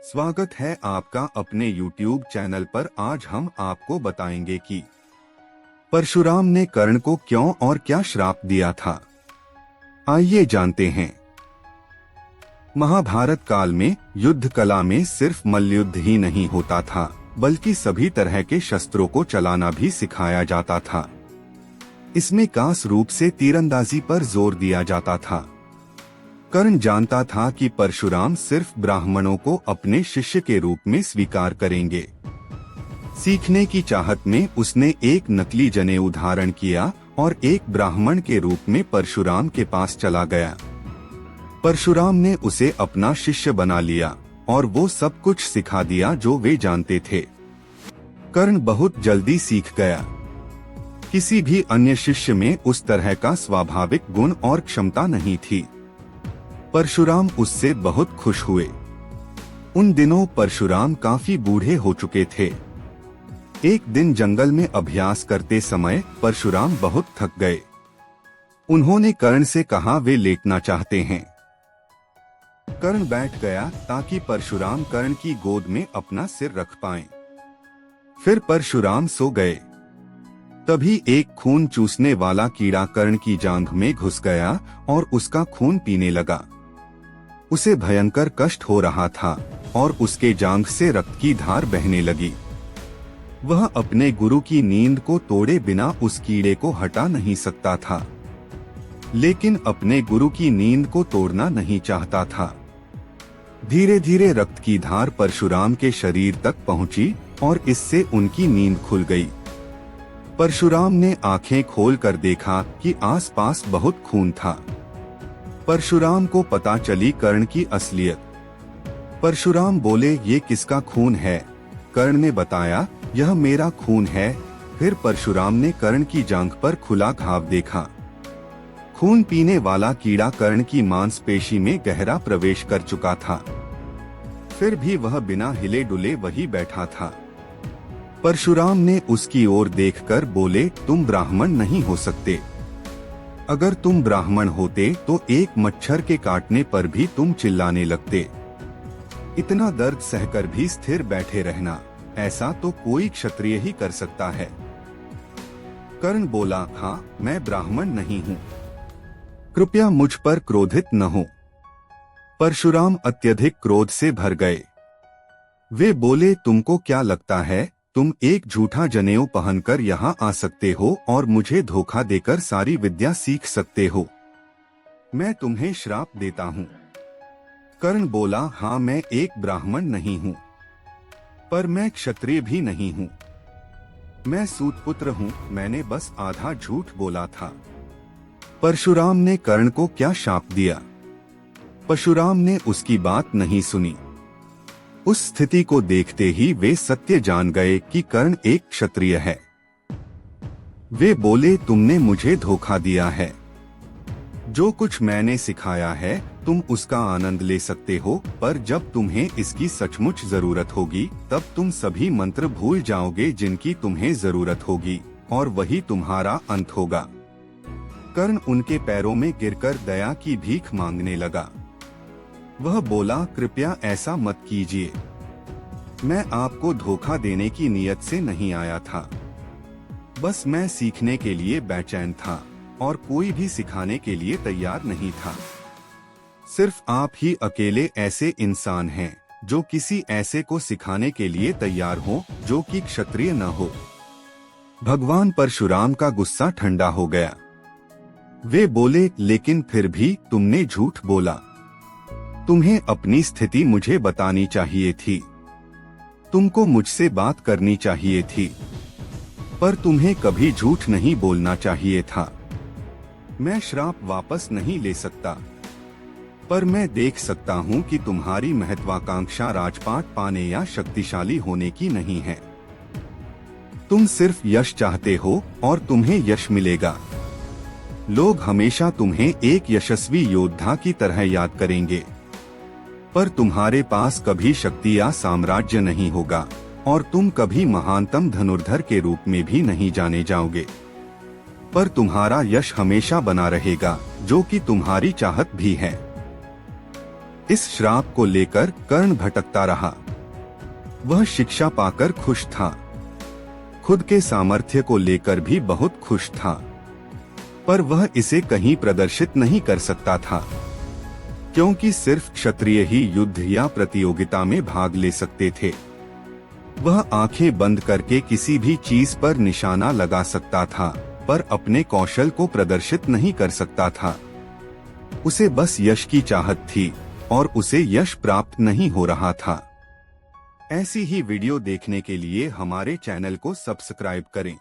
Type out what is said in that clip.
स्वागत है आपका अपने YouTube चैनल पर। आज हम आपको बताएंगे कि परशुराम ने कर्ण को क्यों और क्या श्राप दिया था। आइए जानते हैं। महाभारत काल में युद्ध कला में सिर्फ मल्लयुद्ध ही नहीं होता था, बल्कि सभी तरह के शस्त्रों को चलाना भी सिखाया जाता था। इसमें खास रूप से तीरंदाजी पर जोर दिया जाता था। कर्ण जानता था कि परशुराम सिर्फ ब्राह्मणों को अपने शिष्य के रूप में स्वीकार करेंगे। सीखने की चाहत में उसने एक नकली जनेऊ धारण किया और एक ब्राह्मण के रूप में परशुराम के पास चला गया। परशुराम ने उसे अपना शिष्य बना लिया और वो सब कुछ सिखा दिया जो वे जानते थे। कर्ण बहुत जल्दी सीख गया। किसी भी अन्य शिष्य में उस तरह का स्वाभाविक गुण और क्षमता नहीं थी। परशुराम उससे बहुत खुश हुए। उन दिनों परशुराम काफी बूढ़े हो चुके थे। एक दिन जंगल में अभ्यास करते समय परशुराम बहुत थक गए। उन्होंने कर्ण से कहा वे लेटना चाहते हैं। कर्ण बैठ गया ताकि परशुराम कर्ण की गोद में अपना सिर रख पाएं। फिर परशुराम सो गए। तभी एक खून चूसने वाला कीड़ा कर्ण की जांघ में घुस गया और उसका खून पीने लगा। उसे भयंकर कष्ट हो रहा था और उसके जांघ से रक्त की धार बहने लगी। वह अपने गुरु की नींद को तोड़े बिना उस कीड़े को हटा नहीं सकता था, लेकिन अपने गुरु की नींद को तोड़ना नहीं चाहता था। धीरे धीरे रक्त की धार परशुराम के शरीर तक पहुंची और इससे उनकी नींद खुल गई। परशुराम ने आंखें खोलकर देखा कि आसपास बहुत खून था। परशुराम को पता चली कर्ण की असलियत। परशुराम बोले, ये किसका खून है? कर्ण ने बताया, यह मेरा खून है। फिर परशुराम ने कर्ण की जांघ पर खुला घाव देखा। खून पीने वाला कीड़ा कर्ण की मांसपेशी में गहरा प्रवेश कर चुका था। फिर भी वह बिना हिले डुले वही बैठा था। परशुराम ने उसकी ओर देखकर बोले, तुम ब्राह्मण नहीं हो सकते। अगर तुम ब्राह्मण होते तो एक मच्छर के काटने पर भी तुम चिल्लाने लगते। इतना दर्द सहकर भी स्थिर बैठे रहना, ऐसा तो कोई क्षत्रिय ही कर सकता है। कर्ण बोला, हाँ, मैं ब्राह्मण नहीं हूँ। कृपया मुझ पर क्रोधित न हो। परशुराम अत्यधिक क्रोध से भर गए। वे बोले, तुमको क्या लगता है तुम एक झूठा जनेऊ पहनकर यहाँ आ सकते हो और मुझे धोखा देकर सारी विद्या सीख सकते हो? मैं तुम्हें श्राप देता हूँ। कर्ण बोला, हाँ, मैं एक ब्राह्मण नहीं हूँ, पर मैं क्षत्रिय भी नहीं हूँ। मैं सूतपुत्र हूँ, मैंने बस आधा झूठ बोला था। परशुराम ने कर्ण को क्या शाप दिया? परशुराम ने उसकी बात नहीं सुनी। उस स्थिति को देखते ही वे सत्य जान गए कि कर्ण एक क्षत्रिय है। वे बोले, तुमने मुझे धोखा दिया है। जो कुछ मैंने सिखाया है तुम उसका आनंद ले सकते हो, पर जब तुम्हें इसकी सचमुच जरूरत होगी तब तुम सभी मंत्र भूल जाओगे जिनकी तुम्हें जरूरत होगी, और वही तुम्हारा अंत होगा। कर्ण उनके पैरों में गिरकर दया की भीख मांगने लगा। वह बोला, कृपया ऐसा मत कीजिए। मैं आपको धोखा देने की नीयत से नहीं आया था। बस मैं सीखने के लिए बेचैन था और कोई भी सिखाने के लिए तैयार नहीं था। सिर्फ आप ही अकेले ऐसे इंसान हैं जो किसी ऐसे को सिखाने के लिए तैयार हो जो कि क्षत्रिय न हो। भगवान परशुराम का गुस्सा ठंडा हो गया। वे बोले, लेकिन फिर भी तुमने झूठ बोला। तुम्हें अपनी स्थिति मुझे बतानी चाहिए थी। तुमको मुझसे बात करनी चाहिए थी, पर तुम्हें कभी झूठ नहीं बोलना चाहिए था। मैं श्राप वापस नहीं ले सकता, पर मैं देख सकता हूँ कि तुम्हारी महत्वाकांक्षा राजपाट पाने या शक्तिशाली होने की नहीं है। तुम सिर्फ यश चाहते हो और तुम्हें यश मिलेगा। लोग हमेशा तुम्हें एक यशस्वी योद्धा की तरह याद करेंगे, पर तुम्हारे पास कभी शक्ति या साम्राज्य नहीं होगा और तुम कभी महानतम धनुर्धर के रूप में भी नहीं जाने जाओगे। पर तुम्हारा यश हमेशा बना रहेगा, जो कि तुम्हारी चाहत भी है। इस श्राप को लेकर कर्ण भटकता रहा। वह शिक्षा पाकर खुश था, खुद के सामर्थ्य को लेकर भी बहुत खुश था, पर वह इसे कहीं प्रदर्शित नहीं कर सकता था, क्योंकि सिर्फ क्षत्रिय ही युद्ध या प्रतियोगिता में भाग ले सकते थे। वह आंखें बंद करके किसी भी चीज पर निशाना लगा सकता था, पर अपने कौशल को प्रदर्शित नहीं कर सकता था। उसे बस यश की चाहत थी और उसे यश प्राप्त नहीं हो रहा था। ऐसी ही वीडियो देखने के लिए हमारे चैनल को सब्सक्राइब करें।